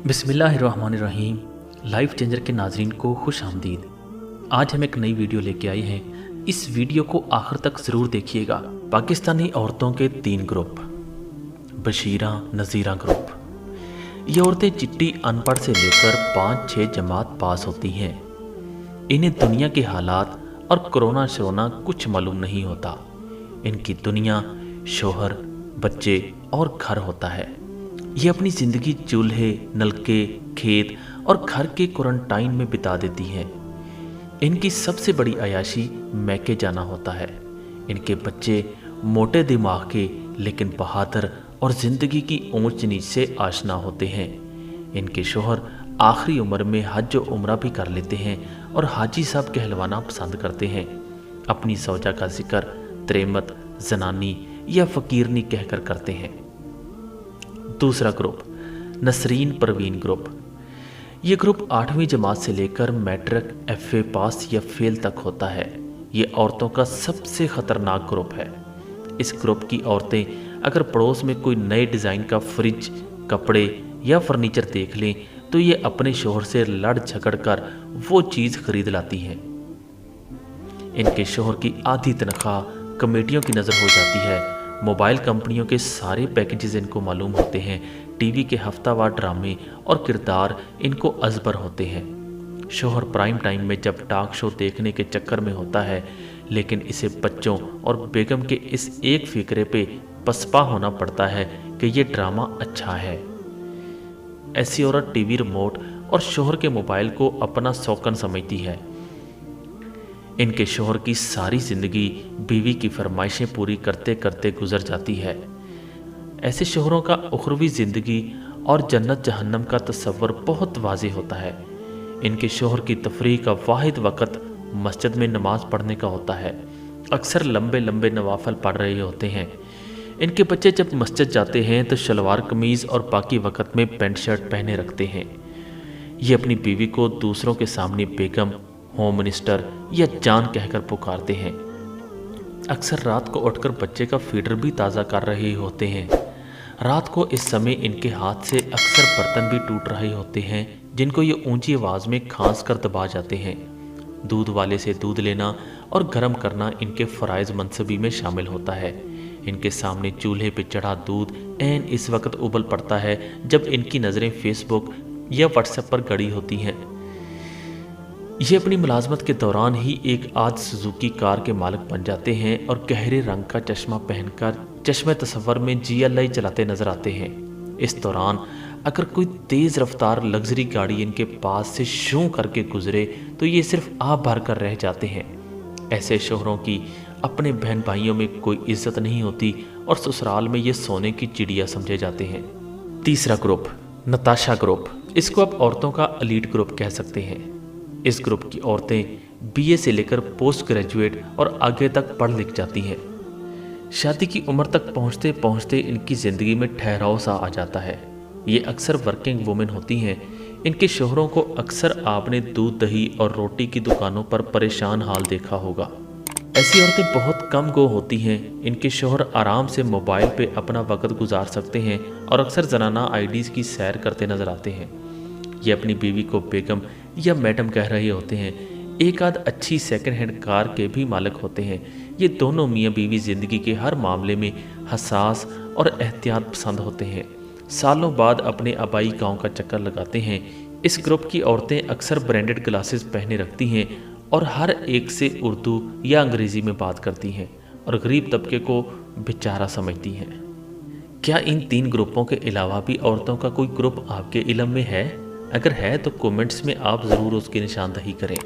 बिस्मिल्लाहिर्रहमानिर्रहीम। Life changer के नाजरीन को खुश आमदीद। आज हम एक नई वीडियो लेके आए हैं। इस वीडियो को आखिर तक ज़रूर देखिएगा। पाकिस्तानी औरतों के 3 ग्रुप। बशीरा नज़ीरा ग्रुप। ये औरतें चिट्टी अनपढ़ से लेकर 5-6 जमात पास होती हैं। इन्हें दुनिया के हालात और कोरोना शरोना कुछ मालूम नहीं होता। इनकी दुनिया शोहर, बच्चे और घर होता है। ये अपनी ज़िंदगी चूल्हे, नलके, खेत और घर के क्वारंटाइन में बिता देती हैं। इनकी सबसे बड़ी अयाशी मैके जाना होता है। इनके बच्चे मोटे दिमाग के लेकिन बहादुर और ज़िंदगी की ऊंच नीच से आशना होते हैं। इनके शोहर आखिरी उम्र में हज व उम्रा भी कर लेते हैं और हाजी साहब कहलवाना पसंद करते हैं। अपनी सौजा का जिक्र त्रेमत, जनानी या फ़कीरनी कहकर करते हैं। दूसरा ग्रुप नसरीन परवीन ग्रुप। ये ग्रुप 8वीं जमात से लेकर मैट्रिक, FA पास या फेल तक होता है। ये औरतों का सबसे ख़तरनाक ग्रुप है। इस ग्रुप की औरतें अगर पड़ोस में कोई नए डिज़ाइन का फ्रिज, कपड़े या फर्नीचर देख लें तो ये अपने शोहर से लड़ झगड़ कर वो चीज़ खरीद लाती हैं। इनके शोहर की आधी तनख्वाह कमेटियों की नज़र हो जाती है। मोबाइल कंपनियों के सारे पैकेजेस इनको मालूम होते हैं। टीवी के हफ्तावार ड्रामे और किरदार इनको अजबर होते हैं। शोहर प्राइम टाइम में जब टॉक शो देखने के चक्कर में होता है, लेकिन इसे बच्चों और बेगम के इस एक फिक्रे पे पसपा होना पड़ता है कि ये ड्रामा अच्छा है। ऐसी औरत टीवी रिमोट और शोहर के मोबाइल को अपना शौकन समझती है। इनके शोहर की सारी ज़िंदगी बीवी की फरमाइशें पूरी करते करते गुजर जाती है। ऐसे शोहरों का उखरवी ज़िंदगी और जन्नत जहन्नम का तस्वर बहुत वाज़ेह होता है। इनके शोहर की तफरीह का वाहिद वक़्त मस्जिद में नमाज़ पढ़ने का होता है। अक्सर लंबे लंबे नवाफल पढ़ रहे होते हैं। इनके बच्चे जब मस्जिद जाते हैं तो शलवार कमीज़ और बाकी वक़्त में पैंट शर्ट पहने रखते हैं। ये अपनी बीवी को दूसरों के सामने बेगम, होम मिनिस्टर या जान कहकर पुकारते हैं। अक्सर रात को उठकर बच्चे का फीडर भी ताज़ा कर रहे होते हैं। रात को इस समय इनके हाथ से अक्सर बर्तन भी टूट रहे होते हैं जिनको ये ऊंची आवाज़ में खांस कर दबा जाते हैं। दूध वाले से दूध लेना और गर्म करना इनके फ़राइज़ मनसबी में शामिल होता है। इनके सामने चूल्हे पे चढ़ा दूध ऐन इस वक्त उबल पड़ता है जब इनकी नज़रें फेसबुक या व्हाट्सएप पर गड़ी होती हैं। ये अपनी मुलाजमत के दौरान ही एक आज सुजुकी कार के मालिक बन जाते हैं और गहरे रंग का चश्मा पहनकर चश्मे तस्वर में GLI चलाते नजर आते हैं। इस दौरान अगर कोई तेज़ रफ्तार लग्जरी गाड़ी इनके पास से शूं करके गुजरे तो ये सिर्फ आप भर कर रह जाते हैं। ऐसे शोहरों की अपने बहन भाइयों में कोई इज्जत नहीं होती और ससुराल में ये सोने की चिड़िया समझे जाते हैं। तीसरा ग्रुप नताशा ग्रुप। इसको आप औरतों का एलीट ग्रुप कह सकते हैं। इस ग्रुप की औरतें BA से लेकर पोस्ट ग्रेजुएट और आगे तक पढ़ लिख जाती हैं। शादी की उम्र तक पहुंचते पहुंचते इनकी ज़िंदगी में ठहराव सा आ जाता है। ये अक्सर वर्किंग वुमेन होती हैं। इनके शोहरों को अक्सर आपने दूध, दही और रोटी की दुकानों पर परेशान हाल देखा होगा। ऐसी औरतें बहुत कम गो होती हैं। इनके शोहर आराम से मोबाइल पे अपना वक्त गुजार सकते हैं और अक्सर जनाना IDs की सैर करते नजर आते हैं। ये अपनी बीवी को बेगम या मैडम कह रहे होते हैं। एक आध अच्छी सेकंड हैंड कार के भी मालिक होते हैं। ये दोनों मियाँ बीवी ज़िंदगी के हर मामले में हसास और एहतियात पसंद होते हैं। सालों बाद अपने आबाई गांव का चक्कर लगाते हैं। इस ग्रुप की औरतें अक्सर ब्रांडेड ग्लासेस पहने रखती हैं और हर एक से उर्दू या अंग्रेज़ी में बात करती हैं और गरीब तबके को बेचारा समझती हैं। क्या इन 3 ग्रुपों के अलावा भी औरतों का कोई ग्रुप आपके इल्म में है? अगर है तो कमेंट्स में आप ज़रूर उसकी निशानदही करें।